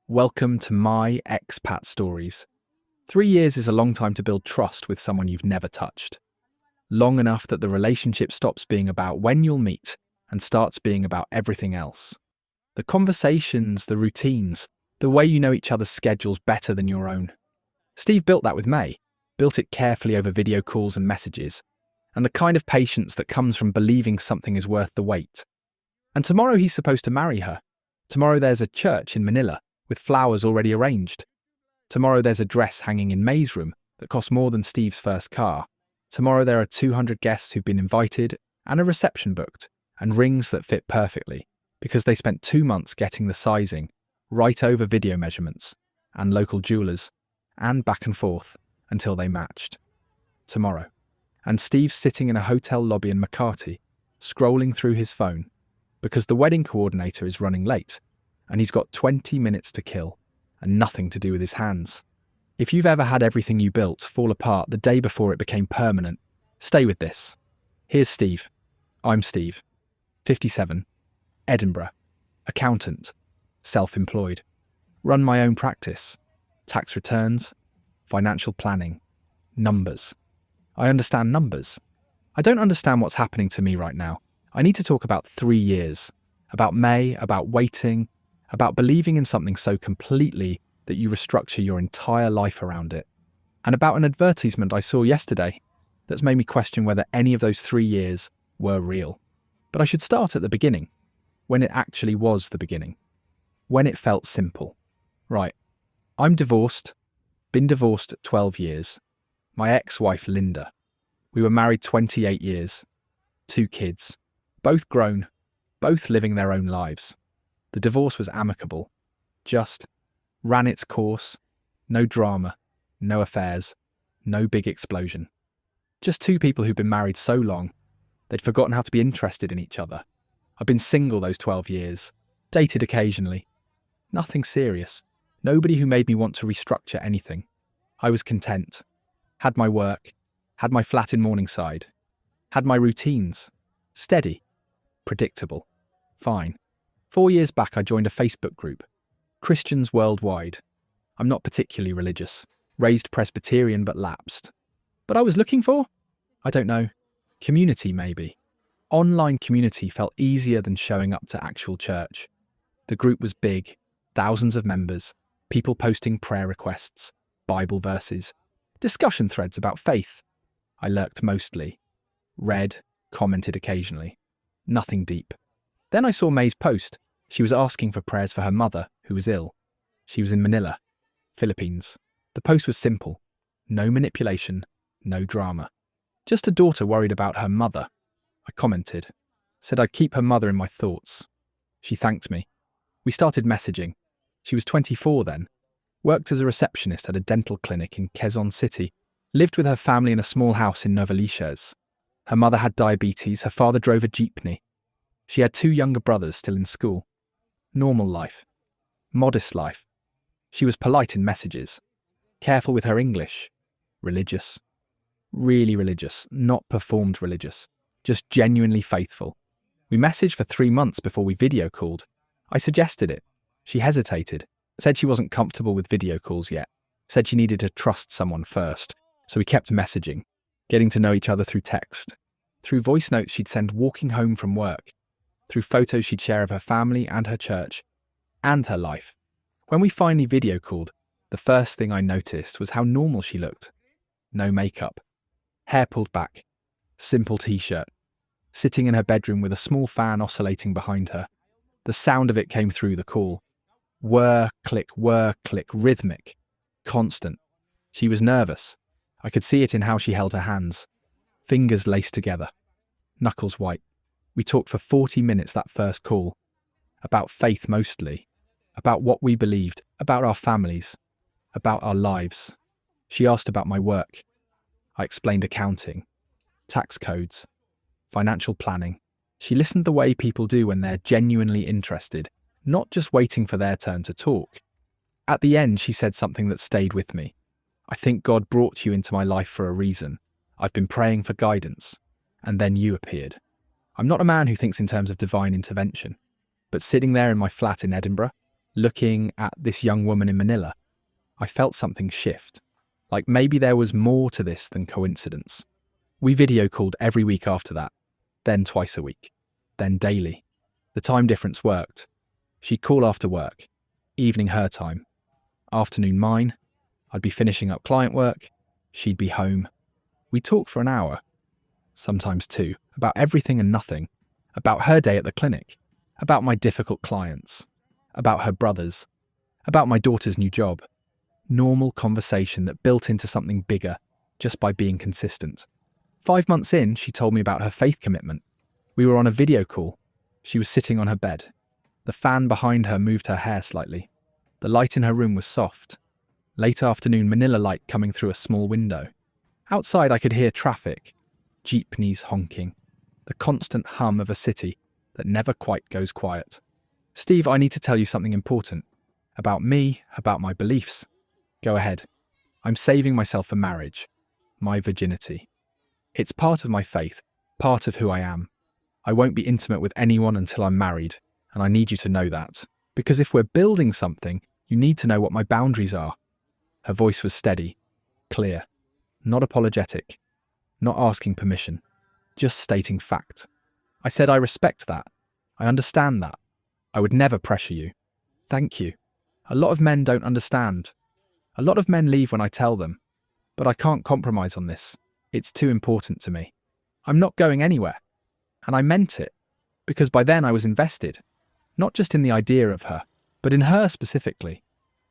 Welcome to my Expat Stories. 3 years is a long time to build trust with someone you've never touched. Long enough that the relationship stops being about when you'll meet and starts being about everything else. The conversations, the routines, the way you know each other's schedules better than your own. Steve built that with May, built it carefully over video calls and messages, and the kind of patience that comes from believing something is worth the wait. And tomorrow he's supposed to marry her. Tomorrow there's a church in Manila with flowers already arranged. Tomorrow there's a dress hanging in May's room that costs more than Steve's first car. Tomorrow there are 200 guests who've been invited and a reception booked and rings that fit perfectly because they spent 2 months getting the sizing right over video measurements and local jewellers and back and forth until they matched. Tomorrow. And Steve's sitting in a hotel lobby in Makati, scrolling through his phone because the wedding coordinator is running late and he's got 20 minutes to kill and nothing to do with his hands. If you've ever had everything you built fall apart the day before it became permanent, stay with this. Here's Steve. I'm Steve. 57. Edinburgh. Accountant. Self-employed. Run my own practice. Tax returns. Financial planning. Numbers. I understand numbers. I don't understand what's happening to me right now. I need to talk about 3 years. About May, about waiting, about believing in something so completely that you restructure your entire life around it. And about an advertisement I saw yesterday that's made me question whether any of those 3 years were real. But I should start at the beginning, when it actually was the beginning. When it felt simple. Right, I'm divorced, been divorced 12 years. My ex-wife Linda. We were married 28 years. 2 kids, both grown, both living their own lives. The divorce was amicable, just ran its course, no drama, no affairs, no big explosion. Just 2 people who'd been married so long, they'd forgotten how to be interested in each other. I'd been single those 12 years, dated occasionally. Nothing serious, nobody who made me want to restructure anything. I was content, had my work, had my flat in Morningside, had my routines, steady, predictable, fine. 4 years back I joined a Facebook group, Christians Worldwide. I'm not particularly religious, raised Presbyterian but lapsed. But I was looking for? I don't know. Community maybe. Online community felt easier than showing up to actual church. The group was big, thousands of members, people posting prayer requests, Bible verses, discussion threads about faith. I lurked mostly. Read, commented occasionally. Nothing deep. Then I saw May's post. She was asking for prayers for her mother, who was ill. She was in Manila, Philippines. The post was simple. No manipulation, no drama. Just a daughter worried about her mother. I commented. Said I'd keep her mother in my thoughts. She thanked me. We started messaging. She was 24 then. Worked as a receptionist at a dental clinic in Quezon City. Lived with her family in a small house in Novaliches. Her mother had diabetes, her father drove a jeepney. She had 2 younger brothers still in school. Normal life. Modest life. She was polite in messages. Careful with her English. Religious. Really religious, not performed religious. Just genuinely faithful. We messaged for 3 months before we video called. I suggested it. She hesitated. Said she wasn't comfortable with video calls yet. Said she needed to trust someone first. So we kept messaging, getting to know each other through text, through voice notes she'd send walking home from work, through photos she'd share of her family and her church, and her life. When we finally video called, the first thing I noticed was how normal she looked. No makeup, hair pulled back, simple t-shirt, sitting in her bedroom with a small fan oscillating behind her. The sound of it came through the call. Whir, click, rhythmic, constant. She was nervous. I could see it in how she held her hands. Fingers laced together. Knuckles white. We talked for 40 minutes that first call. About faith mostly. About what we believed. About our families. About our lives. She asked about my work. I explained accounting. Tax codes. Financial planning. She listened the way people do when they're genuinely interested, not just waiting for their turn to talk. At the end, she said something that stayed with me. I think God brought you into my life for a reason. I've been praying for guidance. And then you appeared. I'm not a man who thinks in terms of divine intervention. But sitting there in my flat in Edinburgh, Looking at this young woman in Manila, I felt something shift. Like maybe there was more to this than coincidence. We video called every week after that, then twice a week, then daily. The time difference worked. She'd call after work, evening her time, afternoon mine. I'd be finishing up client work, she'd be home. We'd talk for an hour, sometimes two, about everything and nothing, about her day at the clinic, about my difficult clients, about her brothers, about my daughter's new job. Normal conversation that built into something bigger just by being consistent. 5 months in, she told me about her faith commitment. We were on a video call. She was sitting on her bed. The fan behind her moved her hair slightly. The light in her room was soft. Late afternoon Manila light coming through a small window. Outside I could hear traffic, jeepneys honking, the constant hum of a city that never quite goes quiet. Steve, I need to tell you something important. About me, about my beliefs. Go ahead. I'm saving myself for marriage. My virginity. It's part of my faith, part of who I am. I won't be intimate with anyone until I'm married, and I need you to know that. Because if we're building something, you need to know what my boundaries are. Her voice was steady, clear, not apologetic, not asking permission, just stating fact. I said I respect that. I understand that. I would never pressure you. Thank you. A lot of men don't understand. A lot of men leave when I tell them. But I can't compromise on this. It's too important to me. I'm not going anywhere. And I meant it. Because by then I was invested. Not just in the idea of her, but in her specifically.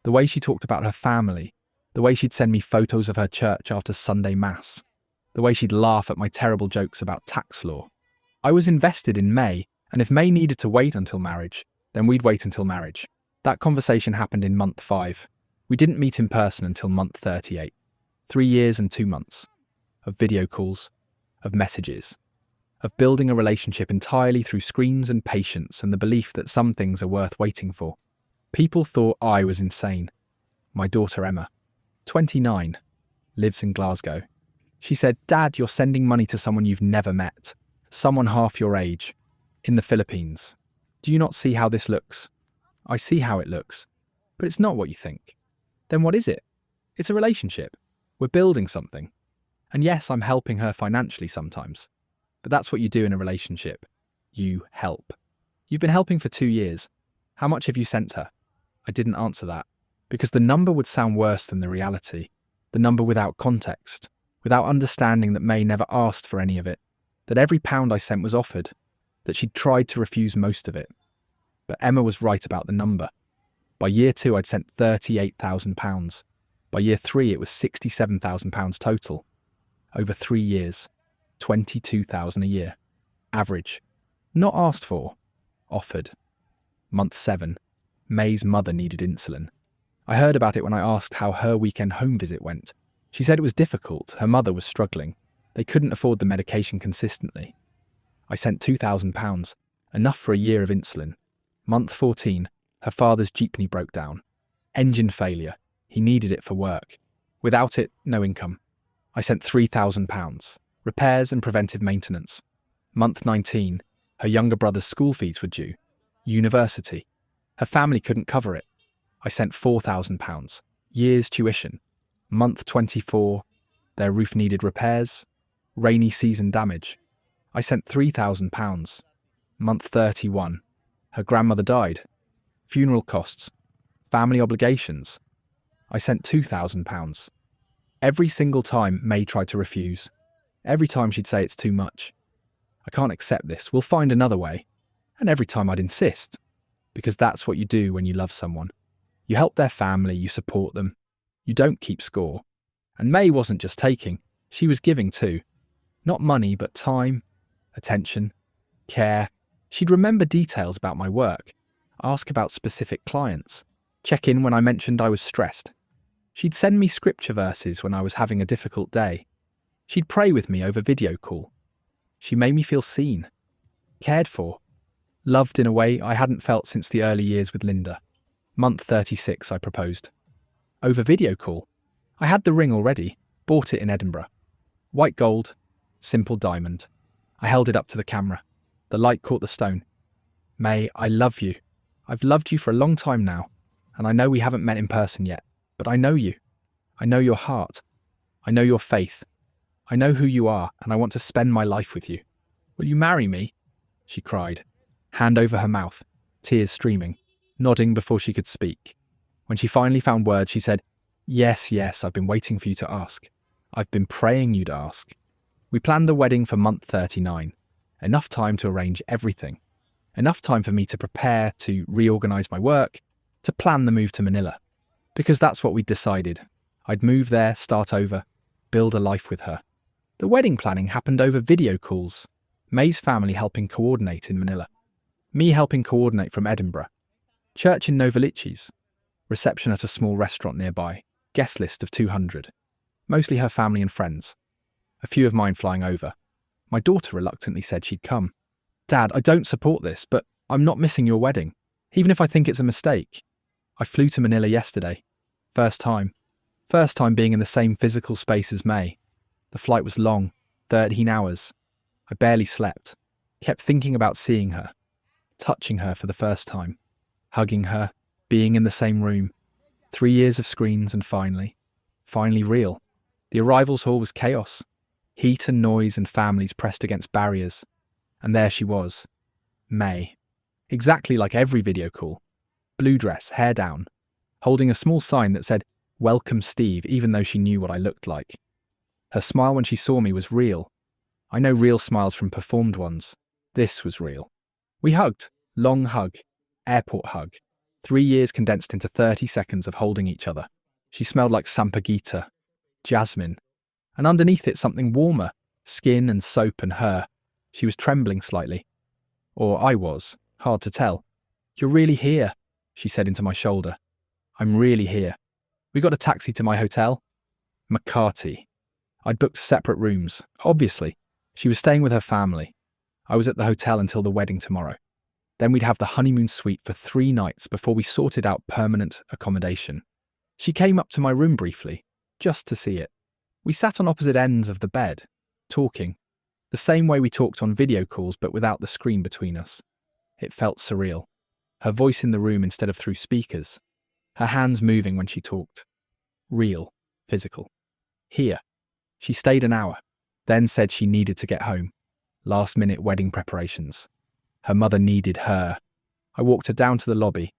The way she talked about her family. The way she'd send me photos of her church after Sunday Mass. The way she'd laugh at my terrible jokes about tax law. I was invested in May, and if May needed to wait until marriage, then we'd wait until marriage. That conversation happened in month 5. We didn't meet in person until month 38. 3 years and 2 months. Of video calls, of messages, of building a relationship entirely through screens and patience and the belief that some things are worth waiting for. People thought I was insane. My daughter Emma, 29, lives in Glasgow. She said, "Dad, you're sending money to someone you've never met, someone half your age, in the Philippines. Do you not see how this looks?" I see how it looks, but it's not what you think. Then what is it? It's a relationship. We're building something. And yes, I'm helping her financially sometimes. But that's what you do in a relationship. You help. You've been helping for 2 years. How much have you sent her? I didn't answer that, because the number would sound worse than the reality. The number without context, without understanding that May never asked for any of it, that every pound I sent was offered, that she'd tried to refuse most of it. But Emma was right about the number. By year 2, I'd sent £38,000. By year 3, it was £67,000 total. Over 3 years, £22,000 a year. Average. Not asked for. Offered. Month 7, May's mother needed insulin. I heard about it when I asked how her weekend home visit went. She said it was difficult. Her mother was struggling. They couldn't afford the medication consistently. I sent £2,000, enough for a year of insulin. Month 14, her father's jeepney broke down. Engine failure. He needed it for work. Without it, no income. I sent £3,000. Repairs and preventive maintenance. Month 19, her younger brother's school fees were due. University. Her family couldn't cover it. I sent £4,000. Year's tuition. Month 24, their roof needed repairs. Rainy season damage. I sent £3,000. Month 31, her grandmother died. Funeral costs. Family obligations. I sent £2,000. Every single time May tried to refuse. Every time she'd say it's too much. I can't accept this, we'll find another way. And every time I'd insist. Because that's what you do when you love someone. You help their family, you support them. You don't keep score. And May wasn't just taking, she was giving too. Not money, but time, attention, care. She'd remember details about my work, ask about specific clients, check in when I mentioned I was stressed. She'd send me scripture verses when I was having a difficult day. She'd pray with me over video call. She made me feel seen, cared for, loved in a way I hadn't felt since the early years with Linda. Month 36, I proposed. Over video call. I had the ring already, bought it in Edinburgh. White gold, simple diamond. I held it up to the camera. The light caught the stone. May, I love you. I've loved you for a long time now. And I know we haven't met in person yet, but I know you. I know your heart. I know your faith. I know who you are, and I want to spend my life with you. Will you marry me? She cried, hand over her mouth, tears streaming, nodding before she could speak. When she finally found words, she said, Yes, I've been waiting for you to ask. I've been praying you'd ask. We planned the wedding for month 39. Enough time to arrange everything. Enough time for me to prepare, to reorganise my work, to plan the move to Manila. Because that's what we'd decided. I'd move there, start over, build a life with her. The wedding planning happened over video calls. May's family helping coordinate in Manila. Me helping coordinate from Edinburgh. Church in Novaliches. Reception at a small restaurant nearby. Guest list of 200. Mostly her family and friends. A few of mine flying over. My daughter reluctantly said she'd come. Dad, I don't support this, but I'm not missing your wedding, even if I think it's a mistake. I flew to Manila yesterday. First time. First time being in the same physical space as May. The flight was long, 13 hours. I barely slept. Kept thinking about seeing her. Touching her for the first time. Hugging her. Being in the same room. 3 years of screens and finally real. The arrivals hall was chaos. Heat and noise and families pressed against barriers. And there she was. May. Exactly like every video call. Blue dress, hair down. Holding a small sign that said, Welcome Steve, even though she knew what I looked like. Her smile when she saw me was real. I know real smiles from performed ones. This was real. We hugged. Long hug. Airport hug. 3 years condensed into 30 seconds of holding each other. She smelled like sampaguita, jasmine, and underneath it something warmer, skin and soap and her. She was trembling slightly. Or I was, hard to tell. You're really here, she said into my shoulder. I'm really here. We got a taxi to my hotel. McCarty. I'd booked separate rooms, obviously. She was staying with her family. I was at the hotel until the wedding tomorrow. Then we'd have the honeymoon suite for 3 nights before we sorted out permanent accommodation. She came up to my room briefly, just to see it. We sat on opposite ends of the bed, talking. The same way we talked on video calls but without the screen between us. It felt surreal. Her voice in the room instead of through speakers. Her hands moving when she talked. Real, physical. Here. She stayed an hour, then said she needed to get home. Last-minute wedding preparations. Her mother needed her. I walked her down to the lobby.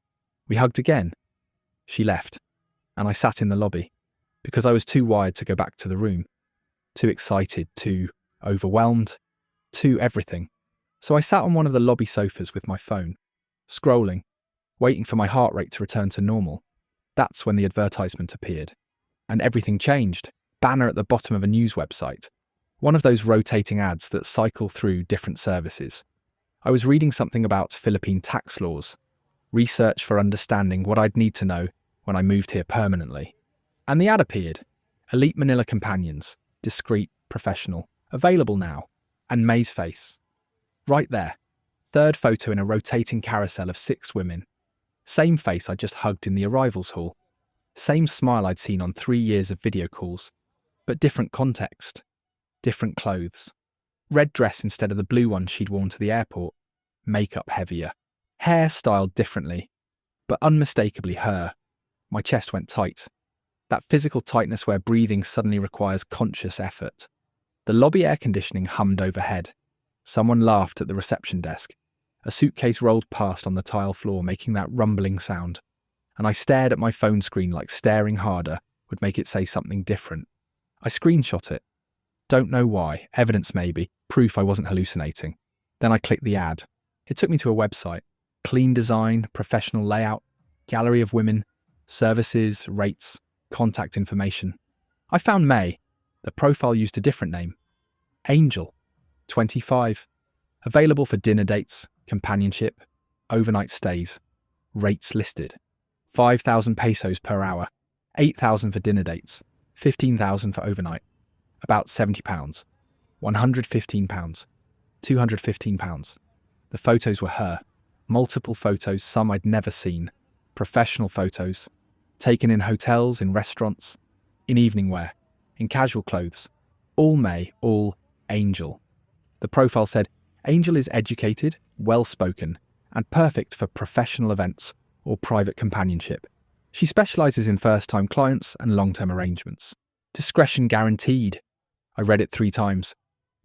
We hugged again. She left, and I sat in the lobby, because I was too wired to go back to the room. Too excited, too overwhelmed, too everything. So I sat on one of the lobby sofas with my phone, scrolling, waiting for my heart rate to return to normal. That's when the advertisement appeared. And everything changed. Banner at the bottom of a news website. One of those rotating ads that cycle through different services. I was reading something about Philippine tax laws. Research for understanding what I'd need to know when I moved here permanently. And the ad appeared. Elite Manila companions. Discreet, professional. Available now. And May's face. Right there. 3rd photo in a rotating carousel of 6 women. Same face I just hugged in the arrivals hall. Same smile I'd seen on 3 years of video calls. But different context. Different clothes. Red dress instead of the blue one she'd worn to the airport. Makeup heavier. Hair styled differently. But unmistakably her. My chest went tight. That physical tightness where breathing suddenly requires conscious effort. The lobby air conditioning hummed overhead. Someone laughed at the reception desk. A suitcase rolled past on the tile floor, making that rumbling sound. And I stared at my phone screen like staring harder would make it say something different. I screenshot it. Don't know why, evidence maybe, proof I wasn't hallucinating. Then I clicked the ad. It took me to a website. Clean design, professional layout, gallery of women, services, rates, contact information. I found May. The profile used a different name. Angel, 25. Available for dinner dates, companionship, overnight stays. Rates listed. 5,000 pesos per hour, 8,000 for dinner dates, 15,000 for overnight. About £70, £115, £215. The photos were her. Multiple photos, some I'd never seen. Professional photos. Taken in hotels, in restaurants, in evening wear, in casual clothes. All May, all Angel. The profile said, Angel is educated, well-spoken, and perfect for professional events or private companionship. She specializes in first-time clients and long-term arrangements. Discretion guaranteed. I read it 3 times,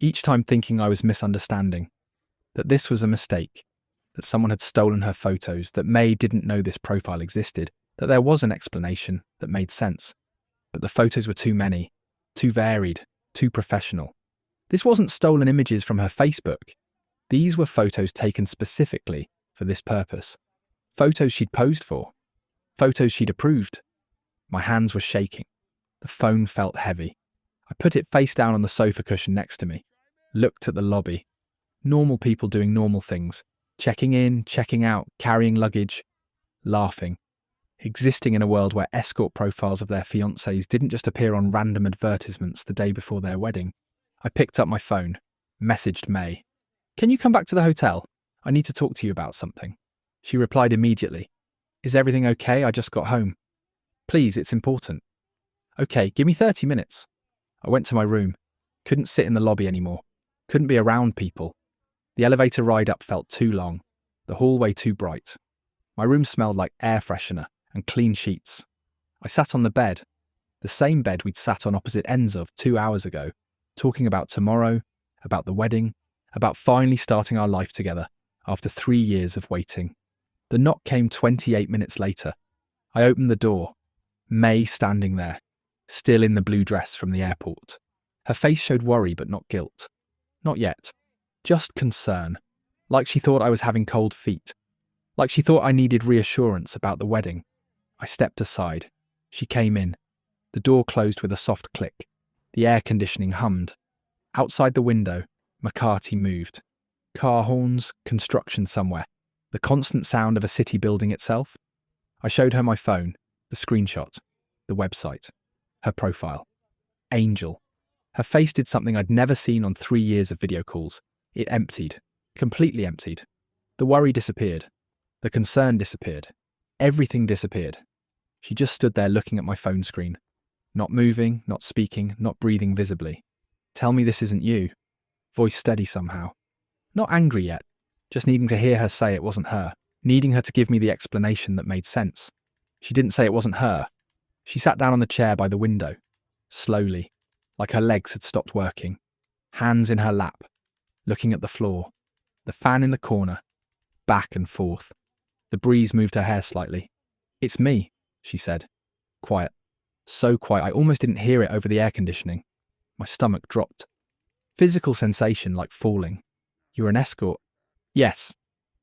each time thinking I was misunderstanding, that this was a mistake, that someone had stolen her photos, that May didn't know this profile existed, that there was an explanation that made sense. But the photos were too many, too varied, too professional. This wasn't stolen images from her Facebook. These were photos taken specifically for this purpose. Photos she'd posed for. Photos she'd approved. My hands were shaking. The phone felt heavy. I put it face down on the sofa cushion next to me, looked at the lobby. Normal people doing normal things, checking in, checking out, carrying luggage, laughing. Existing in a world where escort profiles of their fiancés didn't just appear on random advertisements the day before their wedding. I picked up my phone, messaged May. "Can you come back to the hotel? I need to talk to you about something." She replied immediately. "Is everything okay? I just got home. Please, it's important." "Okay, give me 30 minutes. I went to my room. Couldn't sit in the lobby anymore. Couldn't be around people. The elevator ride up felt too long. The hallway too bright. My room smelled like air freshener and clean sheets. I sat on the bed, the same bed we'd sat on opposite ends of 2 hours ago, talking about tomorrow, about the wedding, about finally starting our life together after 3 years of waiting. The knock came 28 minutes later. I opened the door. May standing there, still in the blue dress from the airport. Her face showed worry but not guilt. Not yet. Just concern. Like she thought I was having cold feet. Like she thought I needed reassurance about the wedding. I stepped aside. She came in. The door closed with a soft click. The air conditioning hummed. Outside the window, McCarthy moved. Car horns, construction somewhere. The constant sound of a city building itself. I showed her my phone, the screenshot, the website, her profile. Angel. Her face did something I'd never seen on 3 years of video calls. It emptied. Completely emptied. The worry disappeared. The concern disappeared. Everything disappeared. She just stood there looking at my phone screen. Not moving, not speaking, not breathing visibly. "Tell me this isn't you." Voice steady somehow. Not angry yet, just needing to hear her say it wasn't her, needing her to give me the explanation that made sense. She didn't say it wasn't her. She sat down on the chair by the window, slowly, like her legs had stopped working, hands in her lap, looking at the floor, the fan in the corner, back and forth. The breeze moved her hair slightly. "It's me," she said. Quiet. So quiet I almost didn't hear it over the air conditioning. My stomach dropped. Physical sensation like falling. "You're an escort?" "Yes."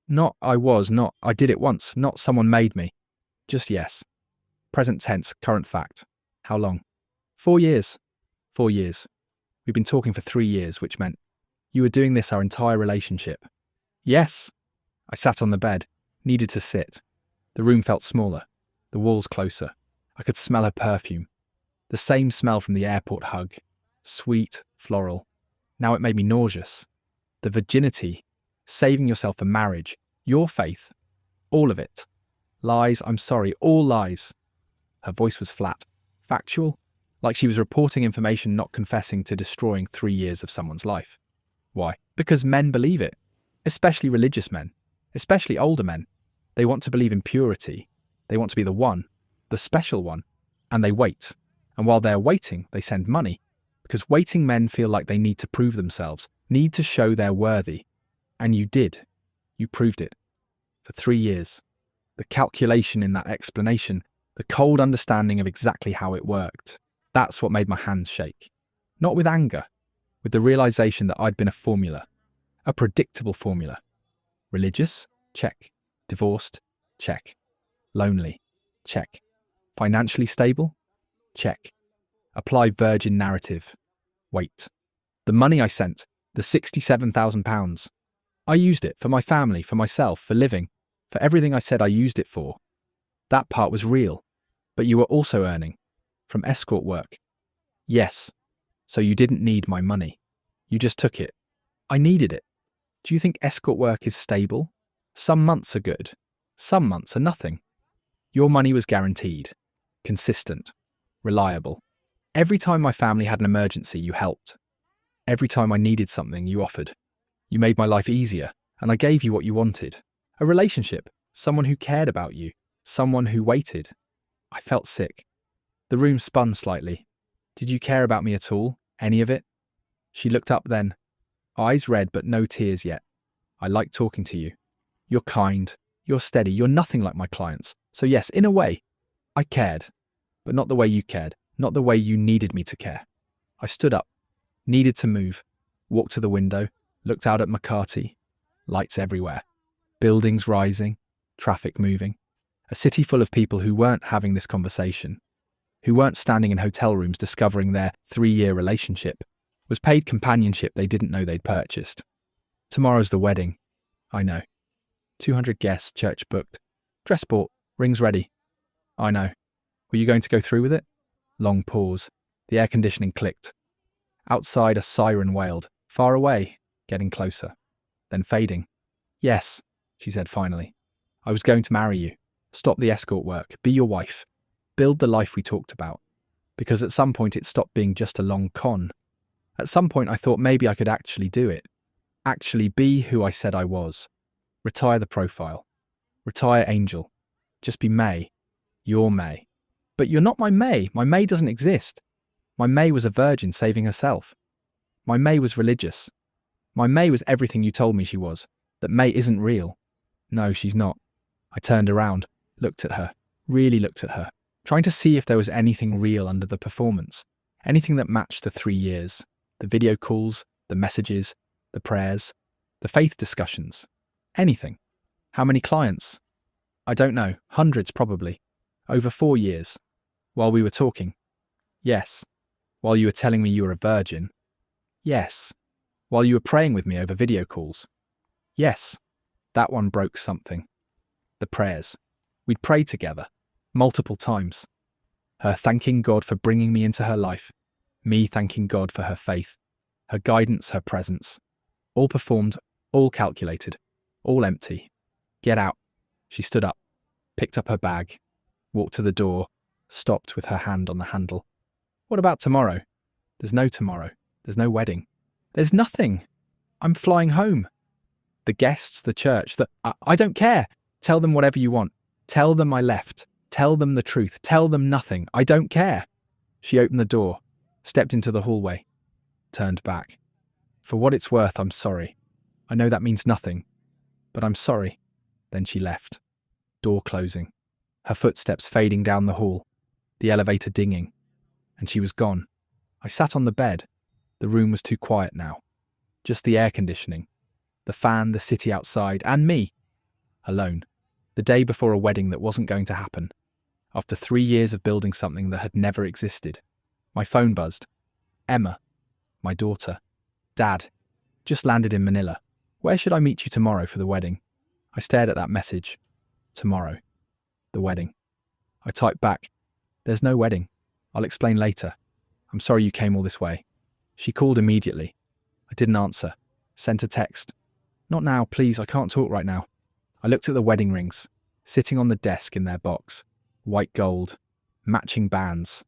Not I did it once, not someone made me. Just yes. Present tense, current fact. How long? 4 years. 4 years. We've been talking for 3 years, which meant you were doing this our entire relationship. Yes. I sat on the bed, needed to sit. The room felt smaller, the walls closer. I could smell her perfume. The same smell from the airport hug. Sweet, floral. Now it made me nauseous. The virginity, saving yourself for marriage, your faith, all of it. Lies, I'm sorry, all lies. Her voice was flat, factual, like she was reporting information, not confessing to destroying 3 years of someone's life. Why? Because men believe it, especially religious men, especially older men. They want to believe in purity. They want to be the one, the special one, and they wait. And while they're waiting, they send money, because waiting men feel like they need to prove themselves, need to show they're worthy. And you did. You proved it. For 3 years. The calculation in that explanation, the cold understanding of exactly how it worked, that's what made my hands shake. Not with anger, with the realization that I'd been a formula, a predictable formula. Religious? Check. Divorced? Check. Lonely? Check. Financially stable? Check. Apply virgin narrative. Wait. The money I sent, the £67,000. I used it for my family, for myself, for living, for everything I said I used it for. That part was real. But you were also earning. From escort work. Yes. So you didn't need my money. You just took it. I needed it. Do you think escort work is stable? Some months are good. Some months are nothing. Your money was guaranteed. Consistent. Reliable. Every time my family had an emergency, you helped. Every time I needed something, you offered. You made my life easier, and I gave you what you wanted. A relationship. Someone who cared about you. Someone who waited. I felt sick. The room spun slightly. Did you care about me at all? Any of it? She looked up then, eyes red but no tears yet. I like talking to you. You're kind. You're steady. You're nothing like my clients. So yes, in a way, I cared. But not the way you cared. Not the way you needed me to care. I stood up, needed to move, walked to the window, looked out at Makati. Lights everywhere. Buildings rising, traffic moving. A city full of people who weren't having this conversation, who weren't standing in hotel rooms discovering their 3-year relationship, was paid companionship they didn't know they'd purchased. Tomorrow's the wedding. I know. 200 guests, church booked. Dress bought, rings ready. I know. Were you going to go through with it? Long pause. The air conditioning clicked. Outside a siren wailed, far away, getting closer, then fading. Yes, she said finally. I was going to marry you. Stop the escort work. Be your wife. Build the life we talked about. Because at some point it stopped being just a long con. At some point I thought maybe I could actually do it. Actually be who I said I was. Retire the profile. Retire Angel. Just be May. Your May. But you're not my May. My May doesn't exist. My May was a virgin saving herself. My May was religious. My May was everything you told me she was. That May isn't real. No, she's not. I turned around, looked at her, really looked at her, trying to see if there was anything real under the performance, anything that matched the 3 years, the video calls, the messages, the prayers, the faith discussions, anything. How many clients? I don't know, hundreds probably, over 4 years. While we were talking. Yes. While you were telling me you were a virgin. Yes. While you were praying with me over video calls. Yes. That one broke something. The prayers. We'd prayed together, multiple times. Her thanking God for bringing me into her life. Me thanking God for her faith, her guidance, her presence. All performed, all calculated, all empty. Get out. She stood up, picked up her bag, walked to the door, stopped with her hand on the handle. What about tomorrow? There's no tomorrow. There's no wedding. There's nothing. I'm flying home. The guests, the church, I don't care. Tell them whatever you want. Tell them I left. Tell them the truth. Tell them nothing. I don't care. She opened the door, stepped into the hallway, turned back. For what it's worth, I'm sorry. I know that means nothing, but I'm sorry. Then she left. Door closing. Her footsteps fading down the hall, the elevator dinging, and she was gone. I sat on the bed. The room was too quiet now. Just the air conditioning, the fan, the city outside, and me. Alone. The day before a wedding that wasn't going to happen. After 3 years of building something that had never existed. My phone buzzed. Emma. My daughter. Dad. Just landed in Manila. Where should I meet you tomorrow for the wedding? I stared at that message. Tomorrow. The wedding. I typed back. There's no wedding. I'll explain later. I'm sorry you came all this way. She called immediately. I didn't answer. Sent a text. Not now, please, I can't talk right now. I looked at the wedding rings, sitting on the desk in their box. White gold. Matching bands.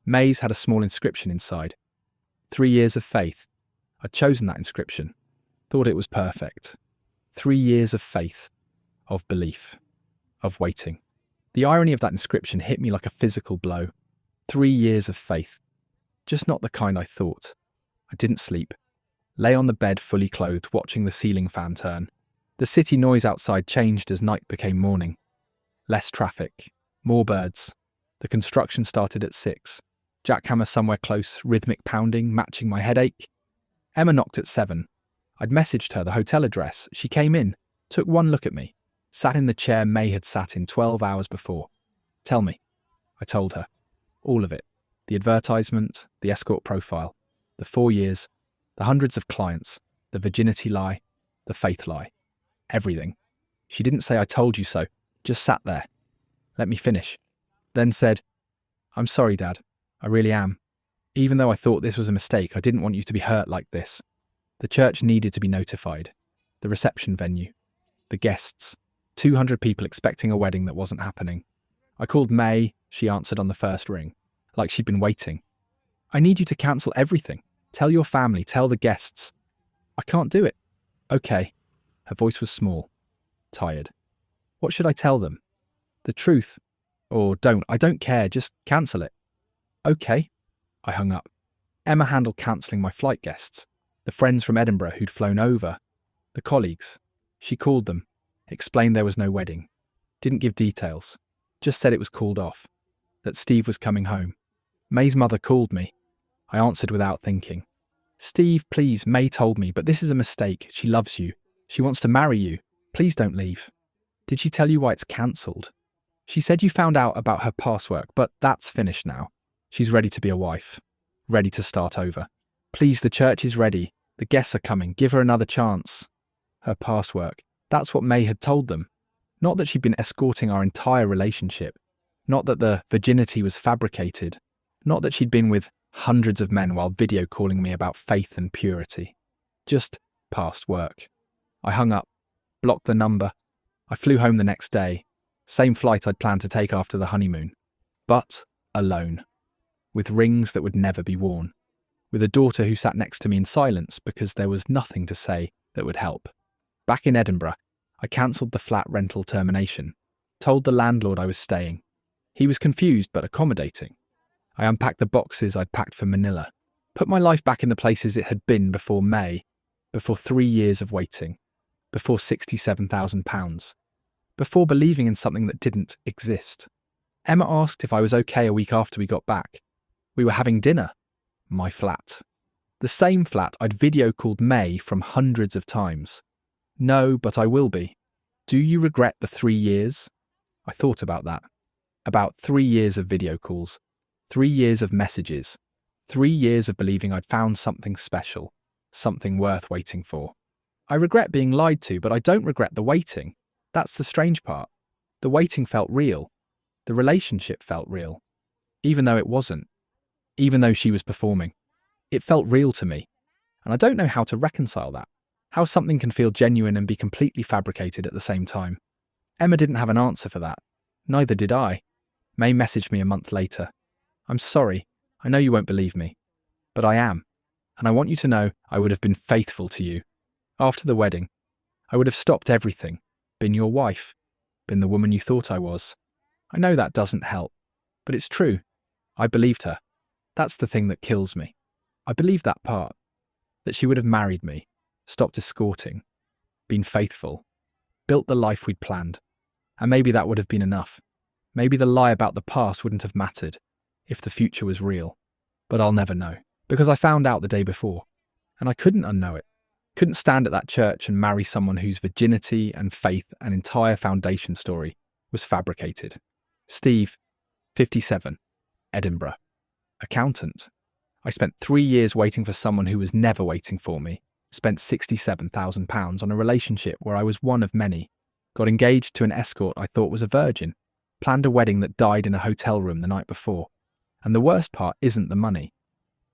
May's had a small inscription inside. 3 years of faith. I'd chosen that inscription. Thought it was perfect. 3 years of faith. Of belief. Of waiting. The irony of that inscription hit me like a physical blow. 3 years of faith. Just not the kind I thought. I didn't sleep. Lay on the bed fully clothed, watching the ceiling fan turn. The city noise outside changed as night became morning. Less traffic. More birds. The construction started at 6. Jackhammer somewhere close, rhythmic pounding, matching my headache. Emma knocked at 7. I'd messaged her the hotel address. She came in, took one look at me, sat in the chair May had sat in 12 hours before. Tell me. I told her. All of it. The advertisement, the escort profile, the 4 years, the hundreds of clients, the virginity lie, the faith lie. Everything. She didn't say I told you so, just sat there. Let me finish. Then said, I'm sorry, Dad. I really am. Even though I thought this was a mistake, I didn't want you to be hurt like this. The church needed to be notified. The reception venue. The guests. 200 people expecting a wedding that wasn't happening. I called May. She answered on the first ring, like she'd been waiting. I need you to cancel everything. Tell your family, tell the guests. I can't do it. Okay. Her voice was small, tired. What should I tell them? The truth, Or don't. I don't care. Just cancel it. Okay. I hung up. Emma handled cancelling my flight guests, the friends from Edinburgh who'd flown over, the colleagues. She called them, explained there was no wedding, didn't give details, just said it was called off, that Steve was coming home. May's mother called me. I answered without thinking. Steve, please, May told me, but this is a mistake. She loves you. She wants to marry you. Please don't leave. Did she tell you why it's cancelled? She said you found out about her past work, but that's finished now. She's ready to be a wife. Ready to start over. Please, the church is ready. The guests are coming. Give her another chance. Her past work. That's what May had told them. Not that she'd been escorting our entire relationship. Not that the virginity was fabricated. Not that she'd been with hundreds of men while video calling me about faith and purity. Just past work. I hung up, blocked the number. I flew home the next day. Same flight I'd planned to take after the honeymoon. But alone. With rings that would never be worn. With a daughter who sat next to me in silence because there was nothing to say that would help. Back in Edinburgh, I cancelled the flat rental termination. Told the landlord I was staying. He was confused but accommodating. I unpacked the boxes I'd packed for Manila. Put my life back in the places it had been before May. Before 3 years of waiting. Before £67,000. Before believing in something that didn't exist. Emma asked if I was okay a week after we got back. We were having dinner. My flat. The same flat I'd video called May from hundreds of times. No, but I will be. Do you regret the 3 years? I thought about that. About 3 years of video calls. 3 years of messages. 3 years of believing I'd found something special. Something worth waiting for. I regret being lied to, but I don't regret the waiting. That's the strange part. The waiting felt real. The relationship felt real. Even though it wasn't. Even though she was performing. It felt real to me. And I don't know how to reconcile that. How something can feel genuine and be completely fabricated at the same time. Emma didn't have an answer for that. Neither did I. May messaged me a month later. I'm sorry. I know you won't believe me. But I am. And I want you to know I would have been faithful to you. After the wedding, I would have stopped everything. Been your wife. Been the woman you thought I was. I know that doesn't help. But it's true. I believed her. That's the thing that kills me. I believed that part. That she would have married me. Stopped escorting. Been faithful. Built the life we'd planned. And maybe that would have been enough. Maybe the lie about the past wouldn't have mattered. If the future was real. But I'll never know. Because I found out the day before. And I couldn't unknow it. Couldn't stand at that church and marry someone whose virginity and faith and entire foundation story was fabricated. Steve, 57, Edinburgh. Accountant. I spent 3 years waiting for someone who was never waiting for me. Spent £67,000 on a relationship where I was one of many. Got engaged to an escort I thought was a virgin. Planned a wedding that died in a hotel room the night before. And the worst part isn't the money.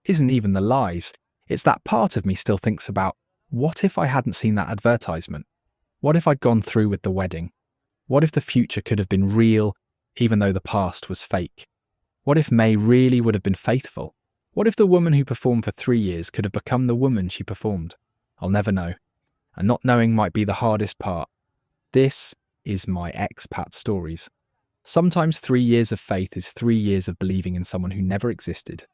Isn't even the lies. It's that part of me still thinks about, what if I hadn't seen that advertisement? What if I'd gone through with the wedding? What if the future could have been real, even though the past was fake? What if May really would have been faithful? What if the woman who performed for 3 years could have become the woman she performed? I'll never know. And not knowing might be the hardest part. This is my expat stories. Sometimes 3 years of faith is 3 years of believing in someone who never existed.